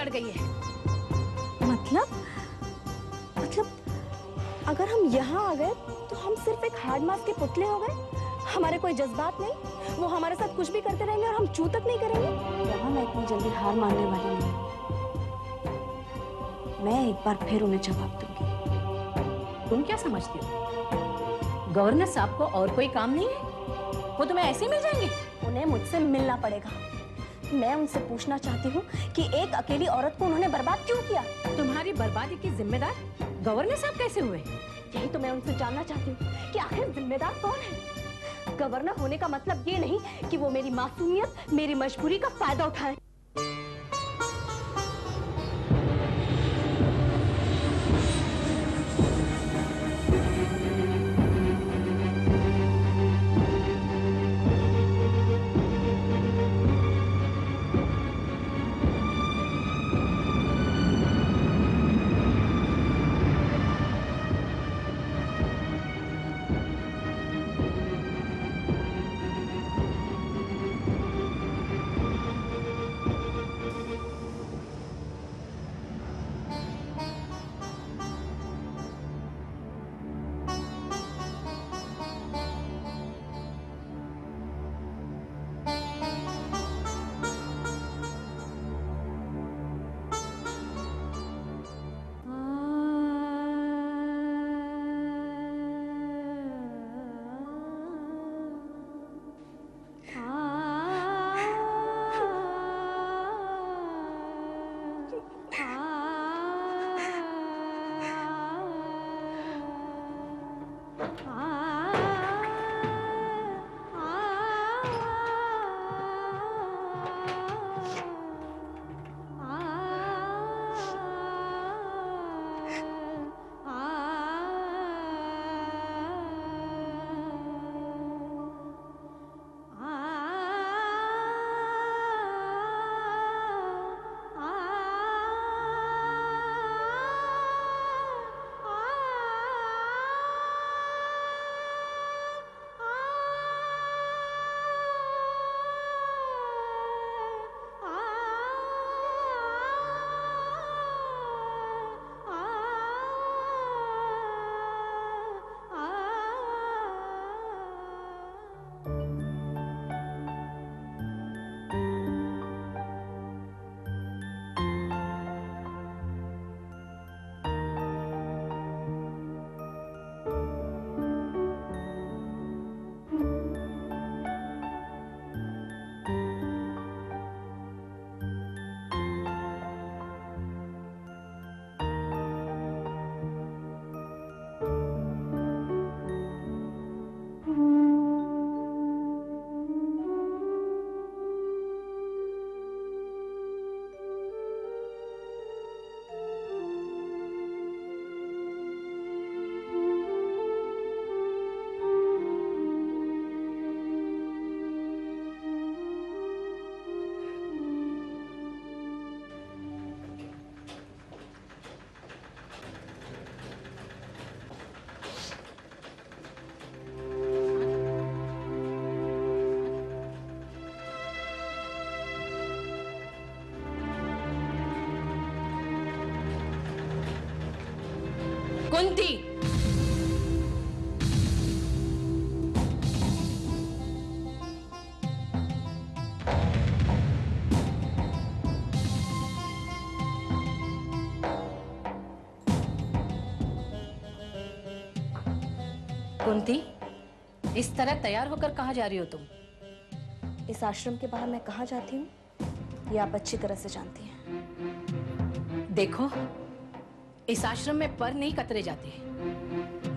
चढ़ गई है। मतलब अगर हम यहाँ आ गए तो हम सिर्फ एक हार्ड मास के पुतले हो गए? हमारे कोई जज्बात नहीं? वो हमारे साथ कुछ भी करते रहेंगे और हम चू तक नहीं करेंगे? यहाँ मैं इतनी जल्दी हार मानने वाली नहीं। मैं एक बार फिर उन्हें जवाब दूंगी। तुम क्या समझती हो? गवर्नर साहब को और कोई काम नहीं है? वो तुम्हें ऐसे मिल जाएंगे? उन्हें मुझसे मिलना पड़ेगा। मैं उनसे पूछना चाहती हूँ कि एक अकेली औरत को उन्होंने बर्बाद क्यों किया? तुम्हारी बर्बादी की जिम्मेदार गवर्नर साहब कैसे हुए? यही तो मैं उनसे जानना चाहती हूँ कि आखिर जिम्मेदार कौन है? गवर्नर होने का मतलब ये नहीं कि वो मेरी मासूमियत, मेरी मजबूरी का फायदा उठाए। कुंती, कुंती, इस तरह तैयार होकर कहाँ जा रही हो तुम? इस आश्रम के बाहर मैं कहाँ जाती हूँ ये आप अच्छी तरह से जानती हैं। देखो, इस आश्रम में पर नहीं कतरे जाते,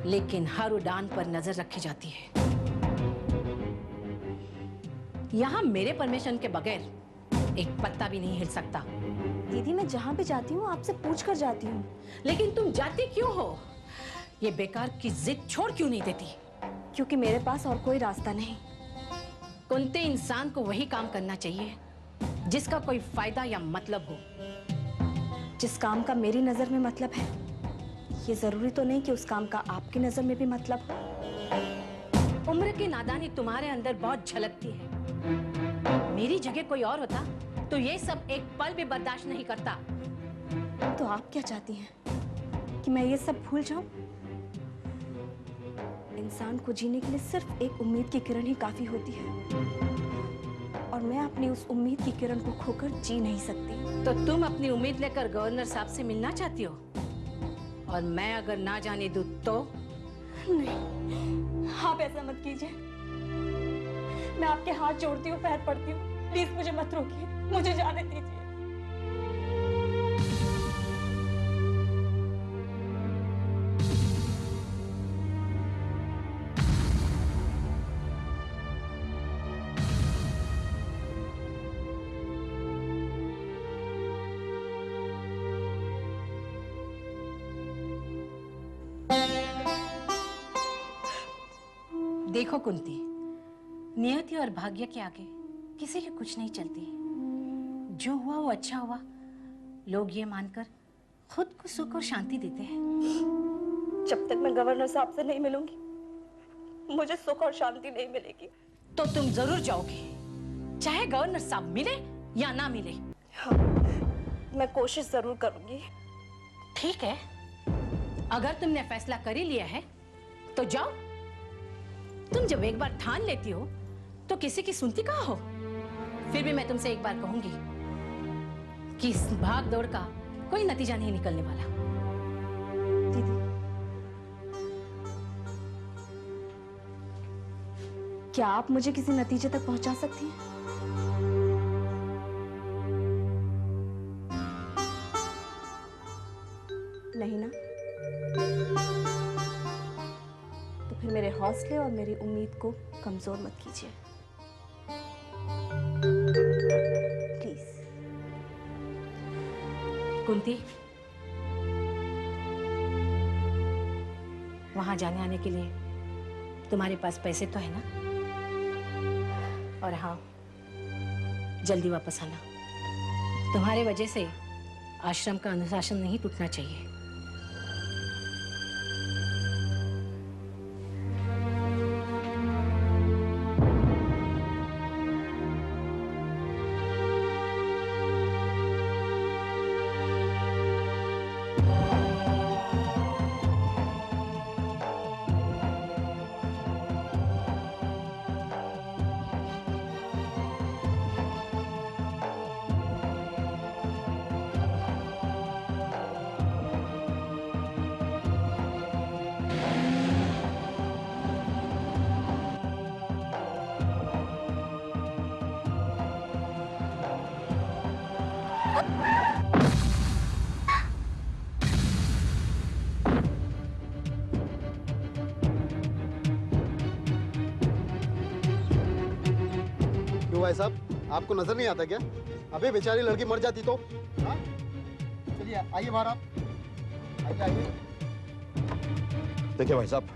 लेकिन हर उड़ान पर नजर रखी जाती है। यहाँ मेरे परमिशन के बगैर एक पत्ता भी नहीं हिल सकता। दीदी, मैं जहाँ भी जाती हूँ आपसे पूछ कर जाती हूँ। लेकिन तुम जाती क्यों हो? ये बेकार की जिद छोड़ क्यों नहीं देती? क्योंकि मेरे पास और कोई रास्ता नहीं। कुंती, इंसान को वही काम करना चाहिए जिसका कोई फायदा या मतलब हो। जिस काम का मेरी नजर में मतलब है, ये जरूरी तो नहीं कि उस काम का आपकी नजर में भी मतलब हो। उम्र की नादानी तुम्हारे अंदर बहुत झलकती है। मेरी जगह कोई और होता तो ये सब एक पल भी बर्दाश्त नहीं करता। तो आप क्या चाहती हैं कि मैं ये सब भूल जाऊं? इंसान को जीने के लिए सिर्फ एक उम्मीद की किरण ही काफी होती है, और मैं अपनी उस उम्मीद की किरण को खोकर जी नहीं सकती। तो तुम अपनी उम्मीद लेकर गवर्नर साहब से मिलना चाहती हो, और मैं अगर ना जाने दूं तो? नहीं, आप ऐसा मत कीजिए। मैं आपके हाथ जोड़ती हूँ, पैर पड़ती हूँ, प्लीज मुझे मत रोकिए, मुझे जाने दीजिए। देखो कुंती, नियति और भाग्य के आगे किसी की कुछ नहीं चलती। जो हुआ वो अच्छा हुआ, लोग ये मानकर खुद को सुख और शांति देते हैं। जब तक मैं गवर्नर साहब से नहीं मिलूंगी, मुझे सुख और शांति नहीं मिलेगी। तो तुम जरूर जाओगे, चाहे गवर्नर साहब मिले या ना मिले। हाँ, मैं कोशिश जरूर करूंगी। ठीक है, अगर तुमने फैसला कर ही लिया है तो जाओ। तुम जब एक बार ठान लेती हो तो किसी की सुनती कहाँ हो। फिर भी मैं तुमसे एक बार कहूंगी कि इस भाग दौड़ का कोई नतीजा नहीं निकलने वाला। दीदी, क्या आप मुझे किसी नतीजे तक पहुंचा सकती हैं? नहीं ना? तो फिर मेरे हौसले और मेरी उम्मीद को कमजोर मत कीजिए, प्लीज। कुंती, वहां जाने आने के लिए तुम्हारे पास पैसे तो है ना? और हाँ, जल्दी वापस आना। तुम्हारे वजह से आश्रम का अनुशासन नहीं टूटना चाहिए। क्यों भाई साहब, आपको नजर नहीं आता क्या? अबे बेचारी लड़की मर जाती तो? हाँ? चलिए आइए बाहर, आप आइए आइए। देखिए भाई साहब,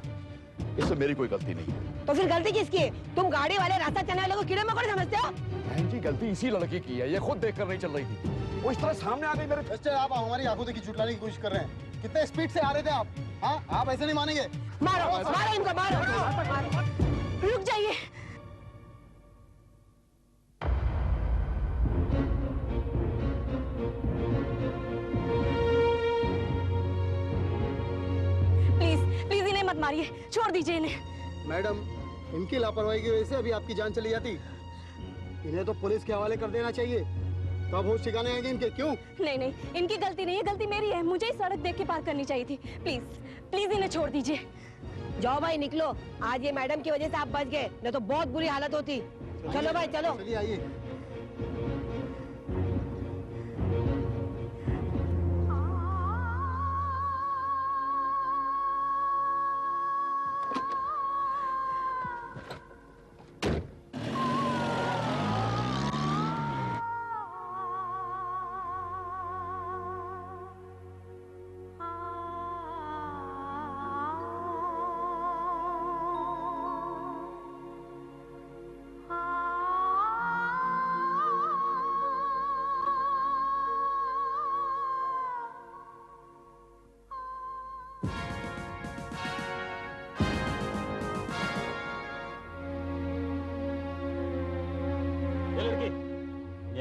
इसमें मेरी कोई गलती नहीं है। तो फिर गलती किसकी है? तुम गाड़ी वाले रास्ता चलने वाले को कीड़े मकोड़े समझते हो? बहन जी, गलती इसी लड़की की है। ये खुद देखकर नहीं चल रही थी, वो इस तरह सामने आ गई मेरे। बच्चे, आप हमारी आंखों देखी झुटलाने की कोशिश कर रहे हैं। कितने स्पीड से आ रहे थे आप? हाँ, आप ऐसे नहीं मानेंगे। मारो मारो इनको, मारो। रुक जाइए। प्लीज प्लीज इन्हें मत मारिए, छोड़ दीजिए इन्हें। मैडम, इनकी लापरवाही की वजह से अभी आपकी जान चली जाती। इन्हें तो पुलिस के हवाले कर देना चाहिए। तो अब होश ठिकाने आएंगे इनके, क्यों? नहीं नहीं, इनकी गलती नहीं है, गलती मेरी है। मुझे ही सड़क देख के पार करनी चाहिए थी। प्लीज प्लीज इन्हें छोड़ दीजिए। जाओ भाई निकलो, आज ये मैडम की वजह से आप बच गए, नहीं तो बहुत बुरी हालत होती। चलो भाई चलो। चलिए आइए।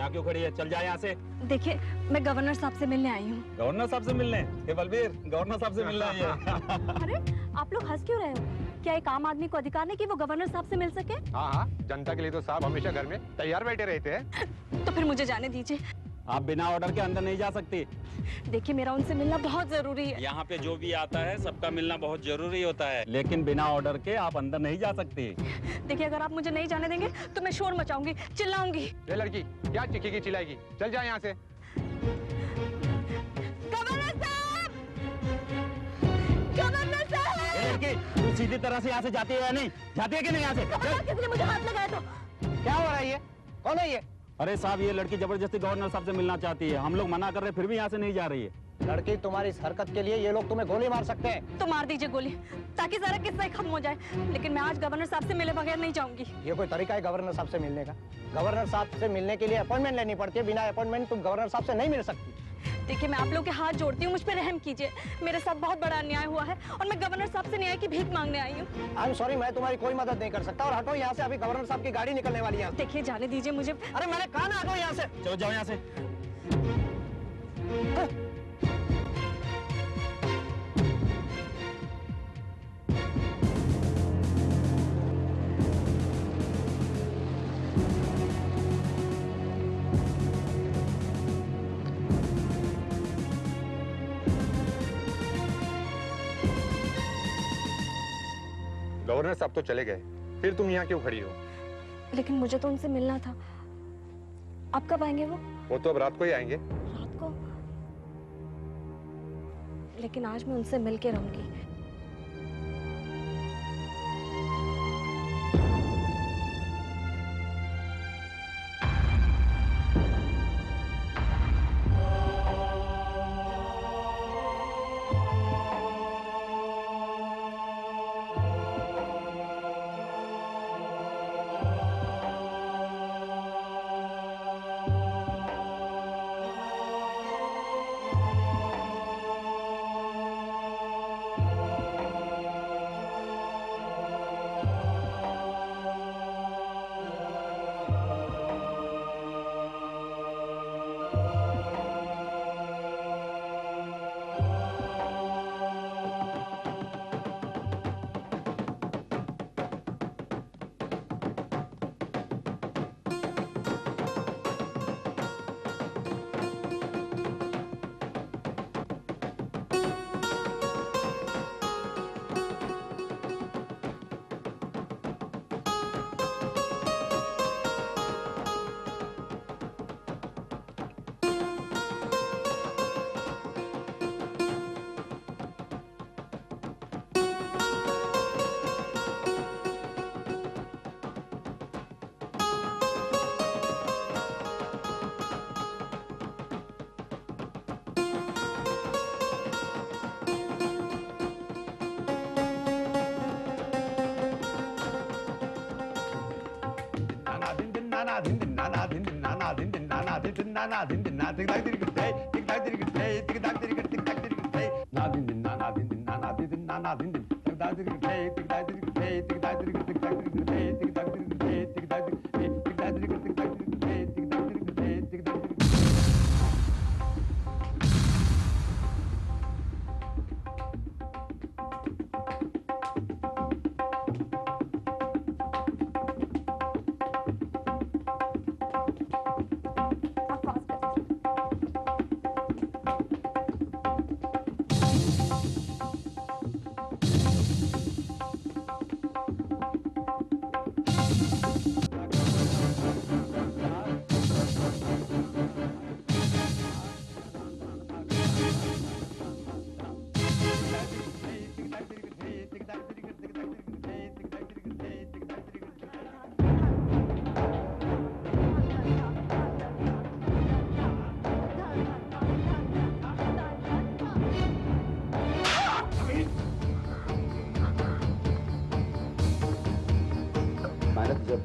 यहाँ क्यों खड़ी है? चल जाए यहाँ से। देखिए, मैं गवर्नर साहब से मिलने आई हूँ। गवर्नर साहब से मिलने? ये बलबीर, गवर्नर साहब से मिलना है ये। अरे, आप लोग हंस क्यों रहे हो? क्या एक आम आदमी को अधिकार नहीं कि वो गवर्नर साहब से मिल सके? हाँ, जनता के लिए तो साहब हमेशा घर में तैयार बैठे रहते हैं। तो फिर मुझे जाने दीजिए। आप बिना ऑर्डर के अंदर नहीं जा सकती। देखिए, मेरा उनसे मिलना बहुत जरूरी है। यहाँ पे जो भी आता है सबका मिलना बहुत जरूरी होता है, लेकिन बिना ऑर्डर के आप अंदर नहीं जा सकती। देखिए, अगर आप मुझे नहीं जाने देंगे तो मैं शोर मचाऊंगी, चिल्लाऊंगी। ये लड़की क्या चिखेगी चिल्लाएगी? चल जा यहाँ से। गवर्नर साहब! गवर्नर साहब! ये लड़की, तू सीधी तरह से यहाँ से जाती है या नहीं? जाती है कि नहीं यहाँ से? किसी ने मुझे हाथ लगाया तो? क्या हो रहा है ये? कौन है ये? अरे साहब, ये लड़की जबरदस्ती गवर्नर साहब से मिलना चाहती है। हम लोग मना कर रहे, फिर भी यहाँ से नहीं जा रही है। लड़की, तुम्हारी इस हरकत के लिए ये लोग तुम्हें गोली मार सकते हैं। तो मार दीजिए गोली, ताकि सारा किस्सा ही खत्म हो जाए। लेकिन मैं आज गवर्नर साहब से मिले बगैर नहीं जाऊंगी। ये कोई तरीका है गवर्नर साहब से मिलने का? गवर्नर साहब से मिलने के लिए अपॉइंटमेंट लेनी पड़ती है। बिना अपॉइंटमेंट तुम गवर्नर साहब से नहीं मिल सकती। देखिए, मैं आप लोग के हाथ जोड़ती हूँ, मुझ पे रहम कीजिए। मेरे साथ बहुत बड़ा अन्याय हुआ है और मैं गवर्नर साहब से न्याय की भीख मांगने आई हूँ। आई एम सॉरी, मैं तुम्हारी कोई मदद नहीं कर सकता। और हटो यहाँ से, अभी गवर्नर साहब की गाड़ी निकलने वाली है। देखिए, जाने दीजिए मुझे। अरे मैंने कहा ना, हटो यहाँ से। चलो जाओ यहाँ से। गवर्नर साहब तो चले गए, फिर तुम यहाँ क्यों खड़ी हो? लेकिन मुझे तो उनसे मिलना था। आप कब आएंगे वो तो अब रात को ही आएंगे। रात को? लेकिन आज मैं उनसे मिल के रहूंगी।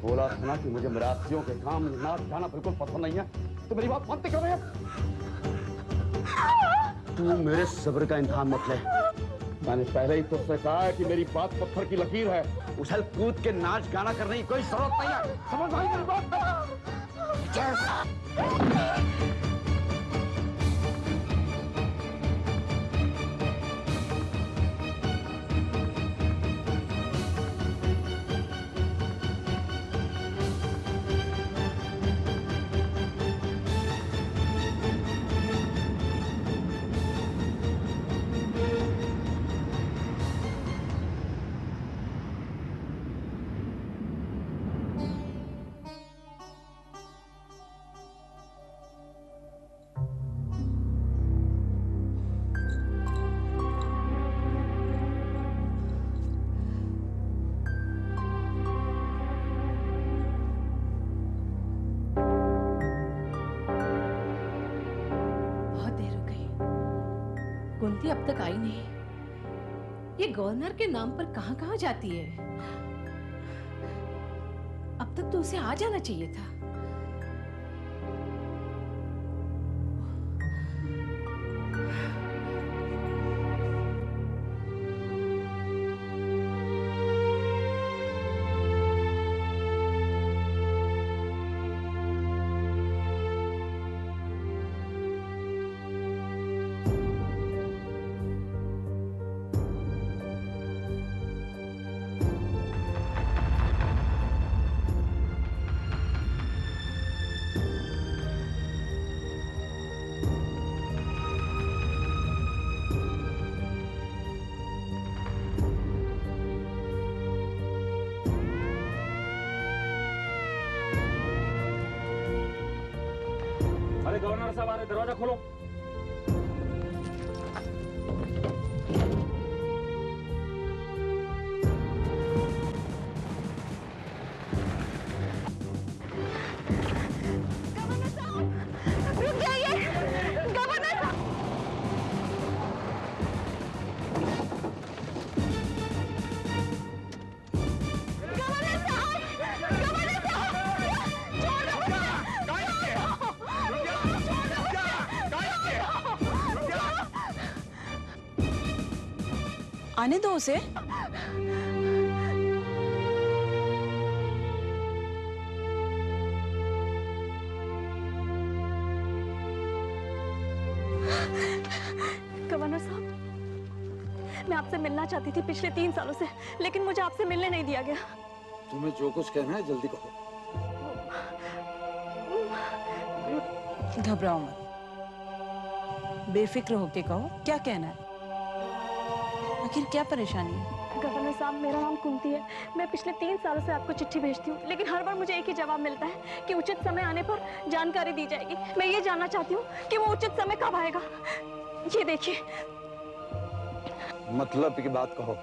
बोला था ना कि मुझे मराठियों के काम नाच गाना बिल्कुल पसंद नहीं है, तो मेरी बात मानते क्यों नहीं है? तू मेरे सब्र का इम्तिहान मत ले। मैंने पहले ही तुझसे कहा है कि मेरी बात पत्थर की लकीर है। उछल कूद के नाच गाना करने की कोई जरूरत नहीं है। समझ आई मेरी बात? कुंती अब तक आई नहीं। ये गवर्नर के नाम पर कहां-कहां जाती है? अब तक तो उसे आ जाना चाहिए था। अरे गवर्नर साहब, अरे दरवाजा खोलो। रुक जाइए गवर्नर साहब। आने दो उसे। गवर्नर साहब, मैं आपसे मिलना चाहती थी पिछले 3 सालों से, लेकिन मुझे आपसे मिलने नहीं दिया गया। तुम्हें जो कुछ कहना है जल्दी कहो। घबराओ मत, बेफिक्र होके कहो क्या कहना है। आखिर क्या परेशानी है? गवर्नर साहब, मेरा नाम कुंती है। मैं पिछले 3 सालों से आपको चिट्ठी भेजती हूँ, लेकिन हर बार मुझे एक ही जवाब मिलता है कि उचित समय आने पर जानकारी दी जाएगी। मैं ये जानना चाहती हूँ कि वो उचित समय कब आएगा। ये देखिए। मतलब की बात कहो,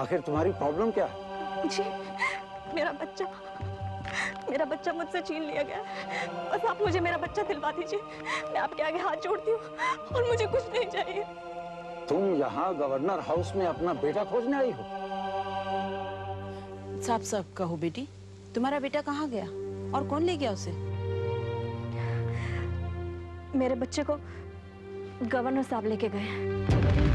आखिर तुम्हारी प्रॉब्लम क्या है? जी, मेरा बच्चा मुझसे छीन लिया गया। बस आप मुझे मेरा बच्चा दिलवा दीजिए। मैं आपके आगे हाथ जोड़ती हूँ और मुझे कुछ नहीं चाहिए। तुम यहाँ गवर्नर हाउस में अपना बेटा खोजने आई हो? साफ साफ कहो बेटी, तुम्हारा बेटा कहाँ गया और कौन ले गया उसे? मेरे बच्चे को गवर्नर साहब लेके गए।